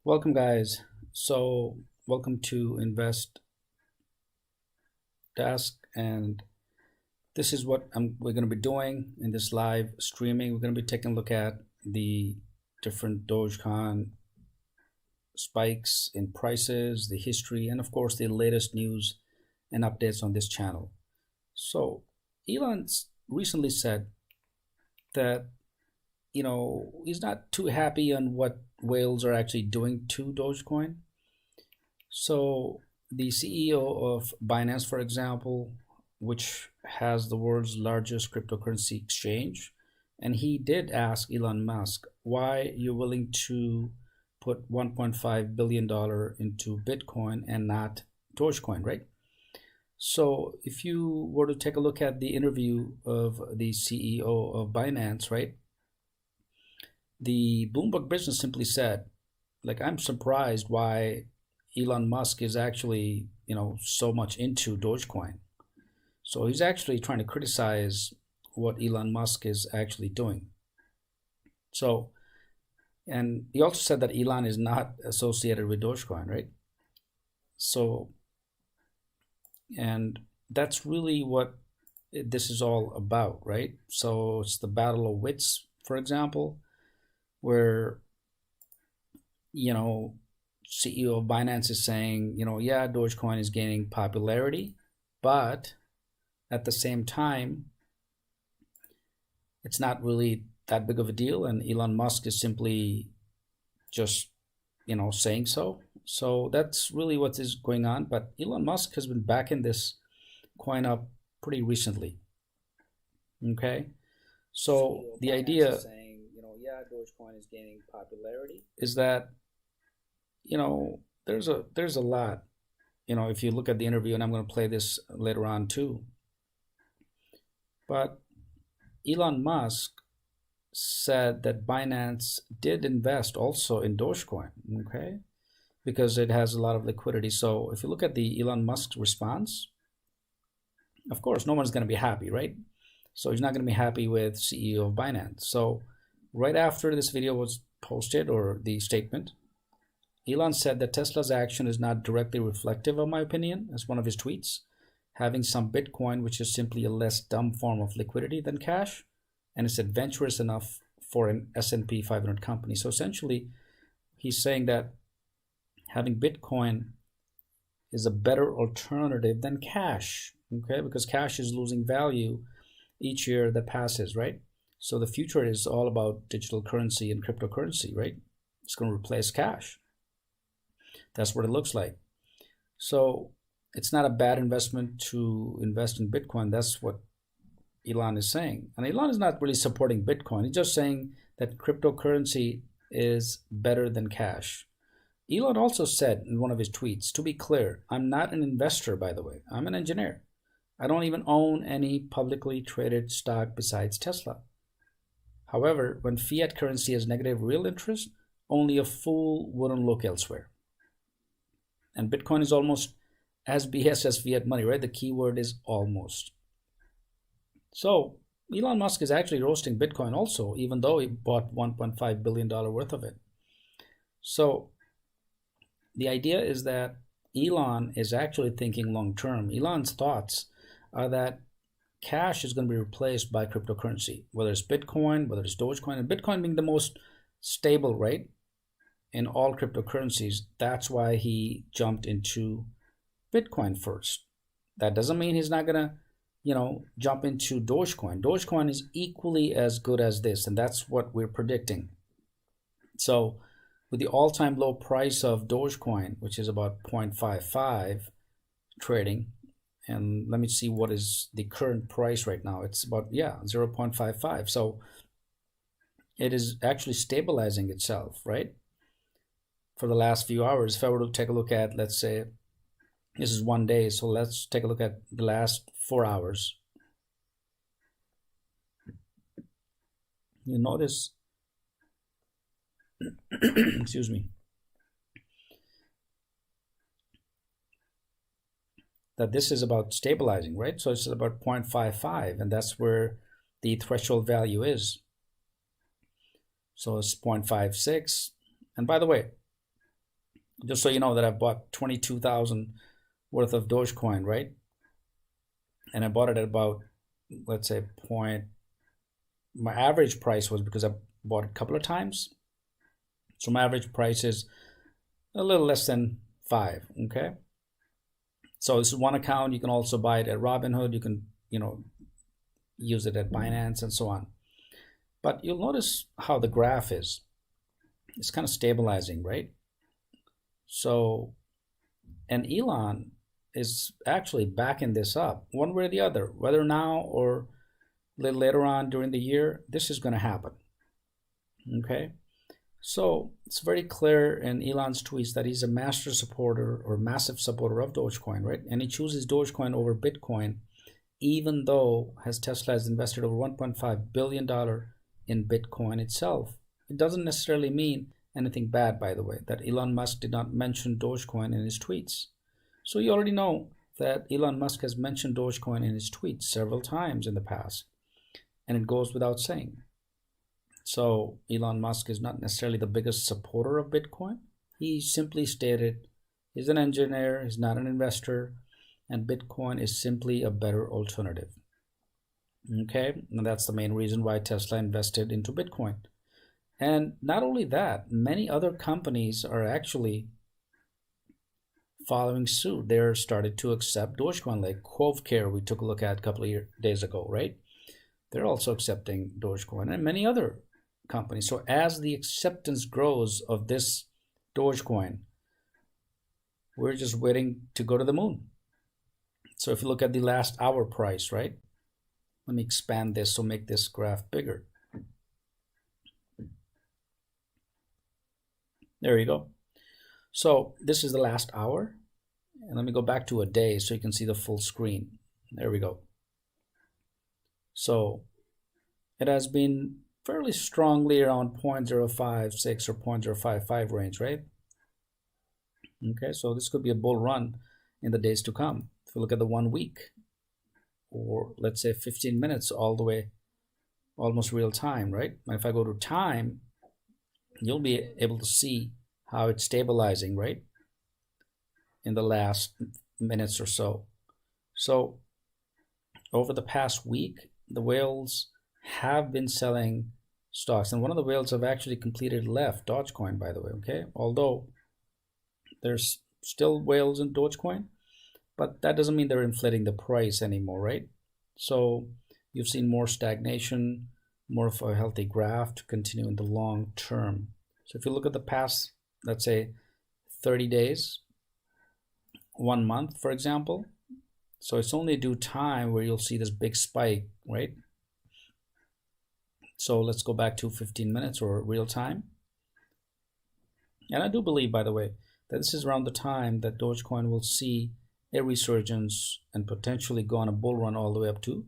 Welcome, guys. Welcome to Invest Desk, and this is what we're going to be doing in this live streaming. We're going to be taking a look at the different Dogecoin spikes in prices, the history, and of course the latest news and updates on this channel. So, Elon recently said that he's not too happy on what whales are actually doing to Dogecoin. So the CEO of Binance, for example, which has the world's largest cryptocurrency exchange, and he did ask Elon Musk why you're willing to put $1.5 billion into Bitcoin and not Dogecoin, right? So if you were to take a look at the interview of the CEO of Binance, right? The Bloomberg Business simply said, I'm surprised why Elon Musk is actually, so much into Dogecoin. So he's actually trying to criticize what Elon Musk is actually doing. So, and he also said that Elon is not associated with Dogecoin, right? So, and that's really what this is all about, right? So it's the battle of wits, for example, where CEO of Binance is saying, yeah, Dogecoin is gaining popularity, but at the same time, it's not really that big of a deal, and Elon Musk is simply just, saying so. So that's really what is going on. But Elon Musk has been backing this coin up pretty recently. Okay, so the idea Dogecoin is gaining popularity is that there's a lot, if you look at the interview, and I'm going to play this later on too, but Elon Musk said that Binance did invest also in Dogecoin, okay, because it has a lot of liquidity. So if you look at the Elon Musk response, of course no one's going to be happy, right? So he's not going to be happy with CEO of Binance. So right after this video was posted, or the statement, Elon said that Tesla's action is not directly reflective of my opinion, as one of his tweets. Having some Bitcoin, which is simply a less dumb form of liquidity than cash, and it's adventurous enough for an S&P 500 company. So essentially, he's saying that having Bitcoin is a better alternative than cash, okay? Because cash is losing value each year that passes, right? So the future is all about digital currency and cryptocurrency, right? It's going to replace cash. That's what it looks like. So it's not a bad investment to invest in Bitcoin. That's what Elon is saying. And Elon is not really supporting Bitcoin. He's just saying that cryptocurrency is better than cash. Elon also said in one of his tweets, to be clear, I'm not an investor, by the way. I'm an engineer. I don't even own any publicly traded stock besides Tesla. However, when fiat currency has negative real interest, only a fool wouldn't look elsewhere. And Bitcoin is almost as BS as fiat money, right? The key word is almost. So Elon Musk is actually roasting Bitcoin also, even though he bought $1.5 billion worth of it. So the idea is that Elon is actually thinking long term. Elon's thoughts are that cash is going to be replaced by cryptocurrency, whether it's Bitcoin, whether it's Dogecoin, and Bitcoin being the most stable, right, in all cryptocurrencies. That's why he jumped into Bitcoin first. That doesn't mean he's not going to, jump into Dogecoin. Dogecoin is equally as good as this, and that's what we're predicting. So with the all-time low price of Dogecoin, which is about 0.55 trading, and let me see what is the current price right now. It's about 0.55. So it is actually stabilizing itself, right, for the last few hours. If I were to take a look at, let's say this is 1 day, so let's take a look at the last 4 hours. You notice excuse me, that this is about stabilizing, right? So it's about 0.55, and that's where the threshold value is. So it's 0.56. And by the way, Just so you know that I bought 22,000 worth of Dogecoin, right? And I bought it at about, let's say, my average price was, because I bought it a couple of times, so my average price is a little less than 5. Okay, so this is one account. You can also buy it at Robinhood. You can, use it at Binance and so on. But you'll notice how the graph is. It's kind of stabilizing, right? So, and Elon is actually backing this up one way or the other, whether now or a little later on during the year. This is going to happen. Okay, so it's very clear in Elon's tweets that he's a master supporter or massive supporter of Dogecoin, right? And he chooses Dogecoin over Bitcoin, even though Tesla has invested over $1.5 billion in Bitcoin itself. It doesn't necessarily mean anything bad, by the way, that Elon Musk did not mention Dogecoin in his tweets. So you already know that Elon Musk has mentioned Dogecoin in his tweets several times in the past, and it goes without saying. So Elon Musk is not necessarily the biggest supporter of Bitcoin. He simply stated he's an engineer, he's not an investor, and Bitcoin is simply a better alternative. Okay, and that's the main reason why Tesla invested into Bitcoin. And not only that, many other companies are actually following suit. They're started to accept Dogecoin, like Quove Care we took a look at a couple of days ago, right? They're also accepting Dogecoin, and many other companies. So as the acceptance grows of this Dogecoin, we're just waiting to go to the moon. So if you look at the last hour price, right? Let me expand this so make this graph bigger. There you go. So this is the last hour, and let me go back to a day so you can see the full screen. There we go. So it has been fairly strongly around 0.056 or 0.055 range, right? Okay, so this could be a bull run in the days to come. If you look at the 1 week, or let's say 15 minutes, all the way almost real time, right? And if I go to time, you'll be able to see how it's stabilizing, right, in the last minutes or so. So over the past week, the whales have been selling stocks, and one of the whales have actually completed left Dogecoin, by the way. Okay, although there's still whales in Dogecoin, but that doesn't mean they're inflating the price anymore, right? So you've seen more stagnation, more of a healthy graph to continue in the long term. So if you look at the past, let's say 30 days, 1 month, for example, so it's only due time where you'll see this big spike, right? So let's go back to 15 minutes or real time. And I do believe, by the way, that this is around the time that Dogecoin will see a resurgence and potentially go on a bull run all the way up to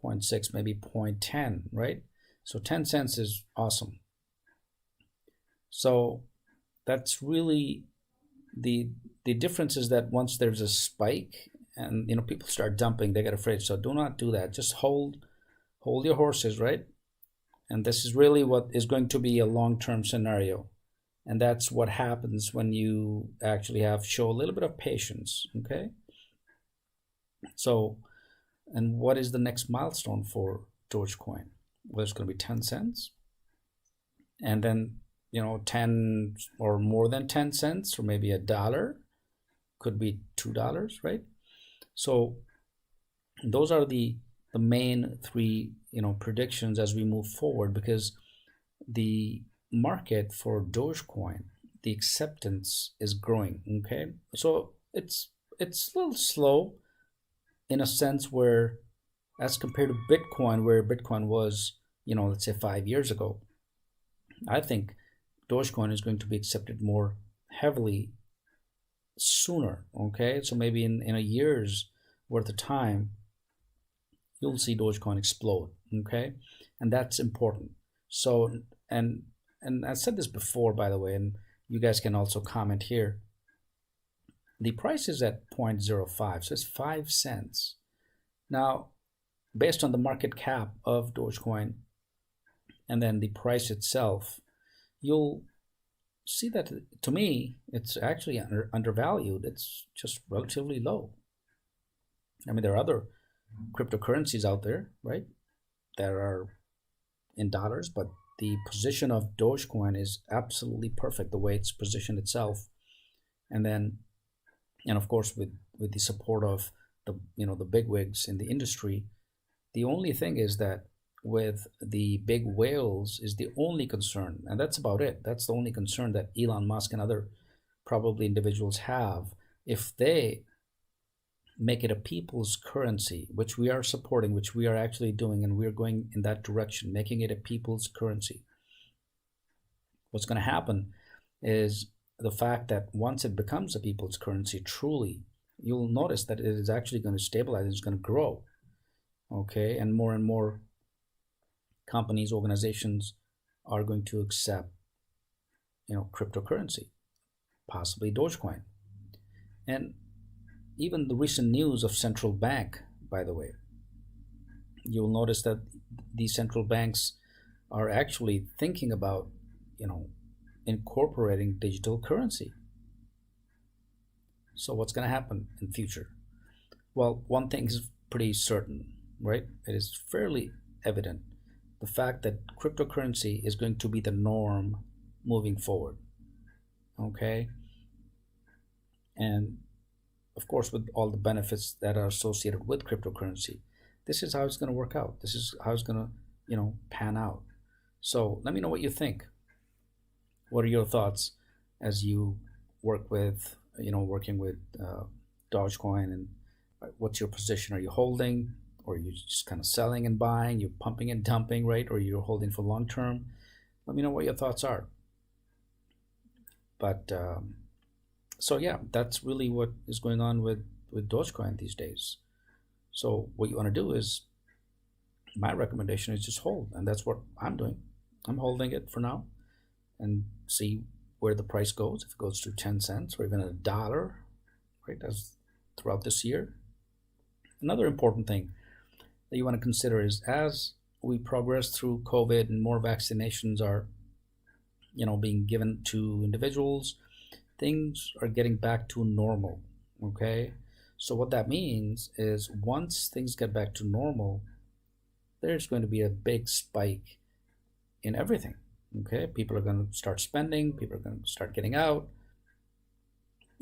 0.6, maybe 0.10, right? So 10 cents is awesome. So that's really the difference, is that once there's a spike and people start dumping, they get afraid. So do not do that. Just hold your horses, right? And this is really what is going to be a long-term scenario. And that's what happens when you actually show a little bit of patience, okay? So, and what is the next milestone for Dogecoin? Well, it's going to be 10 cents. And then, 10 or more than 10 cents, or maybe $1, could be $2, right? So those are the main three, predictions as we move forward, because the market for Dogecoin, the acceptance is growing. Okay, so it's a little slow in a sense, where as compared to Bitcoin, where Bitcoin was, let's say 5 years ago, I think Dogecoin is going to be accepted more heavily sooner. Okay, so maybe in a year's worth of time, you'll see Dogecoin explode. Okay, and that's important. So and I said this before, by the way, and you guys can also comment here. The price is at 0.05, so it's 5 cents. Now, based on the market cap of Dogecoin and then the price itself, you'll see that to me, it's actually undervalued. It's just relatively low. I mean, there are other cryptocurrencies out there, right? That are in dollars, but the position of Dogecoin is absolutely perfect, the way it's positioned itself. And then, and of course, with the support of the bigwigs in the industry, the only thing is that with the big whales is the only concern, and that's about it. That's the only concern that Elon Musk and other probably individuals have. If they make it a people's currency, which we are supporting, which we are actually doing, and we're going in that direction, making it a people's currency, what's going to happen is the fact that once it becomes a people's currency, truly, you'll notice that it is actually going to stabilize, it's going to grow. Okay, and more companies, organizations are going to accept, cryptocurrency, possibly Dogecoin. And even the recent news of central bank, by the way, you'll notice that these central banks are actually thinking about, incorporating digital currency. So what's going to happen in future? Well, one thing is pretty certain, right? It is fairly evident, the fact that cryptocurrency is going to be the norm moving forward. Okay, and of course, with all the benefits that are associated with cryptocurrency, this is how it's going to work out. This is how it's going to, pan out. So let me know what you think. What are your thoughts as you working with Dogecoin, and what's your position? Are you holding, or are you just kind of selling and buying? You're pumping and dumping, right? Or you're holding for long term? Let me know what your thoughts are. But so yeah, that's really what is going on with Dogecoin these days. So what you want to do is, my recommendation is just hold, and that's what I'm doing. I'm holding it for now and see where the price goes. If it goes to 10 cents or even $1, right, as throughout this year. Another important thing that you want to consider is, as we progress through COVID and more vaccinations are, being given to individuals, things are getting back to normal. Okay, so what that means is, once things get back to normal, there's going to be a big spike in everything. Okay, people are going to start spending, people are going to start getting out,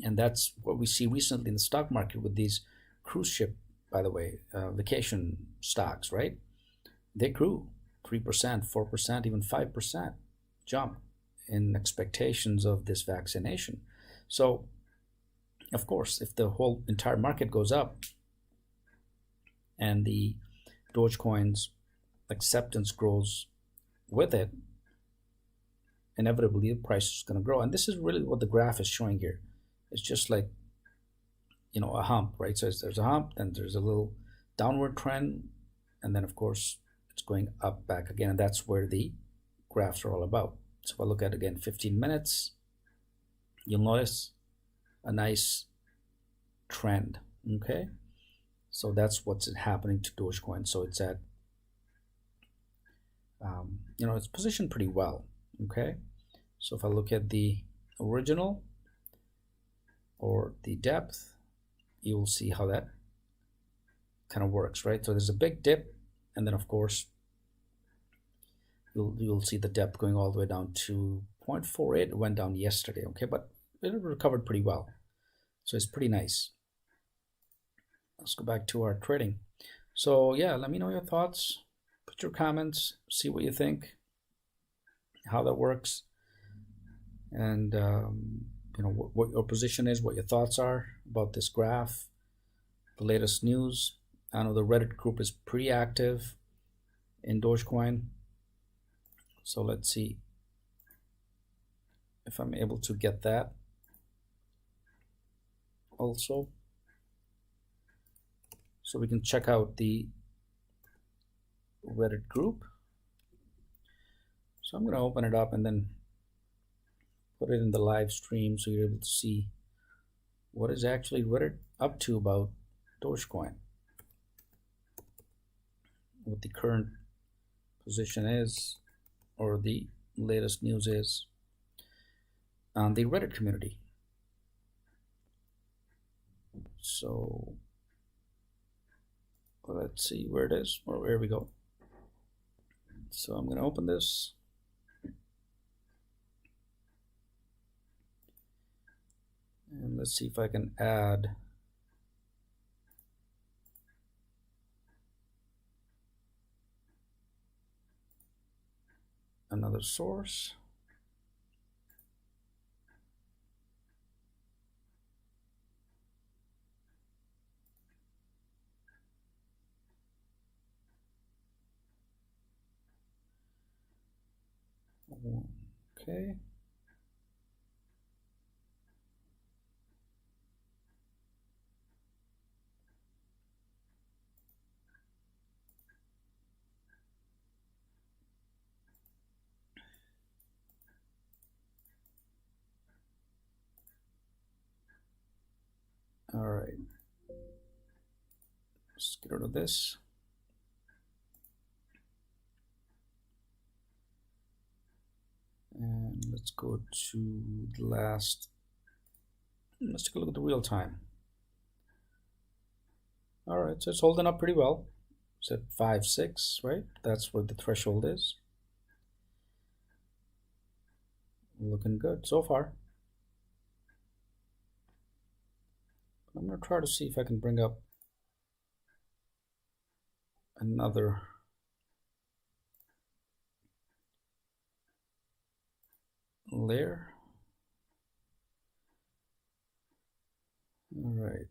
and that's what we see recently in the stock market with these cruise ship, by the way, vacation stocks, right? They grew 3%, 4%, even 5% jump in expectations of this vaccination. So, of course, if the whole entire market goes up and the Dogecoin's acceptance grows with it, inevitably the price is going to grow. And this is really what the graph is showing here. It's just like, a hump, right? So there's a hump, then there's a little downward trend, and then of course it's going up back again, and that's where the graphs are all about. So if I look at again 15 minutes, you'll notice a nice trend. Okay, so that's what's happening to Dogecoin. So it's at it's positioned pretty well. Okay, so if I look at the original or the depth, you will see how that kind of works, right? So there's a big dip, and then of course you'll see the depth going all the way down to 0.48. It went down yesterday, okay, but it recovered pretty well, so it's pretty nice. Let's go back to our trading. So yeah, let me know your thoughts, put your comments, see what you think, how that works, and what your position is, what your thoughts are about this graph, the latest news. I know the Reddit group is pretty active in Dogecoin, so let's see if I'm able to get that also, so we can check out the Reddit group. So I'm going to open it up and then put it in the live stream so you're able to see what is actually Reddit up to about Dogecoin, what the current position is, or the latest news is. on the Reddit community. So let's see where it is. Oh, here we go. So I'm going to open this. And let's see if I can add another source. Okay. All right. Let's get rid of this. And let's go to the last. Let's take a look at the real time. All right, so it's holding up pretty well. It's at 5.6, right? That's what the threshold is. Looking good so far. I'm going to try to see if I can bring up another layer. All right.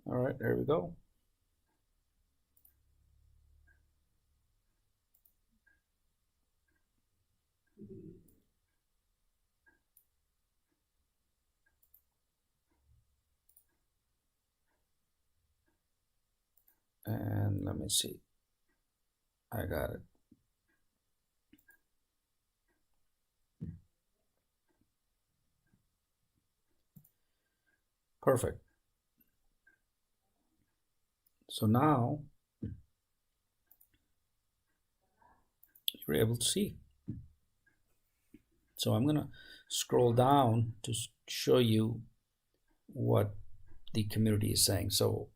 All right, there we go. And let me see. I got it. Perfect. So now you're able to see. So I'm going to scroll down to show you what the community is saying. So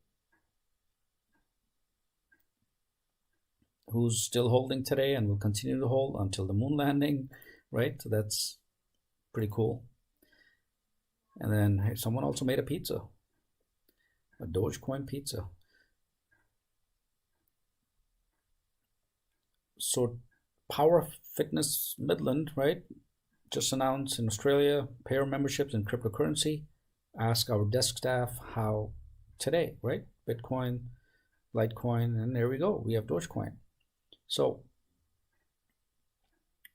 who's still holding today and will continue to hold until the moon landing, right? So that's pretty cool. And then hey, someone also made a pizza, a Dogecoin pizza. So Power Fitness Midland, right, just announced in Australia payer memberships in cryptocurrency. Ask our desk staff how today, right? Bitcoin, Litecoin, and there we go. We have Dogecoin. So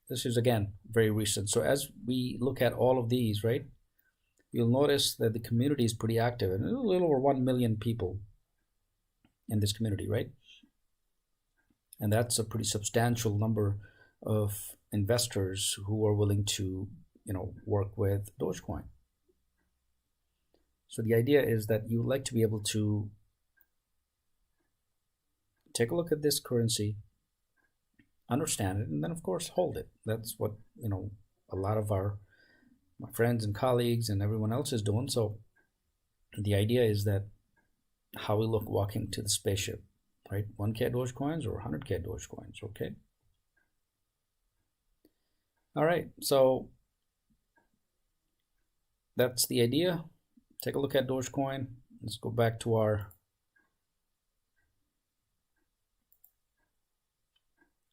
this is again very recent. So as we look at all of these, right, you'll notice that the community is pretty active, and a little over 1 million people in this community, right? And that's a pretty substantial number of investors who are willing to, work with Dogecoin. So the idea is that you would like to be able to take a look at this currency, understand it, and then of course hold it. That's what a lot of my friends and colleagues and everyone else is doing. So the idea is that how we look walking to the spaceship, right? 1K Dogecoins or 100K Dogecoins, okay? All right, so that's the idea. Take a look at Dogecoin. Let's go back to our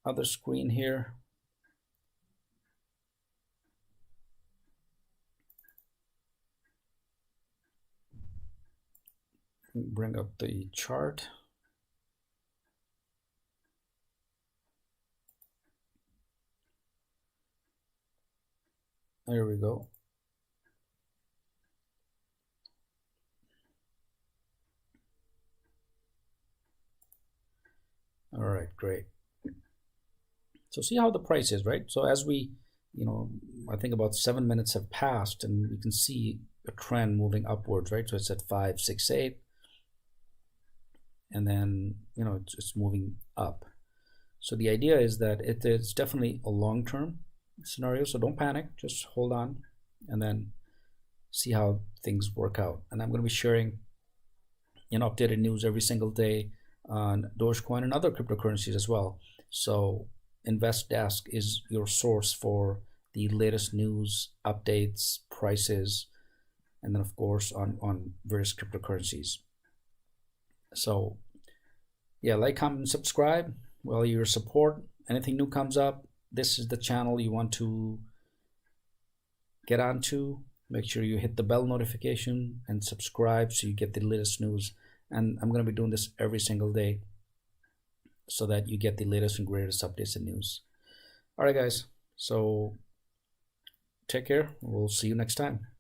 other screen here. Bring up the chart. There we go. All right, great. So see how the price is, right? So as we, I think about 7 minutes have passed, and you can see a trend moving upwards, right? So it's at 568, and then it's moving up. So the idea is that it is definitely a long-term scenario, so don't panic, just hold on and then see how things work out. And I'm going to be sharing updated news every single day on Dogecoin and other cryptocurrencies as well. So InvestDesk is your source for the latest news, updates, prices, and then of course on various cryptocurrencies. So yeah, like, comment, and subscribe. Well, your support, anything new comes up, this is the channel you want to get onto. Make sure you hit the bell notification and subscribe so you get the latest news. And I'm going to be doing this every single day so that you get the latest and greatest updates and news. All right, guys. So take care. We'll see you next time.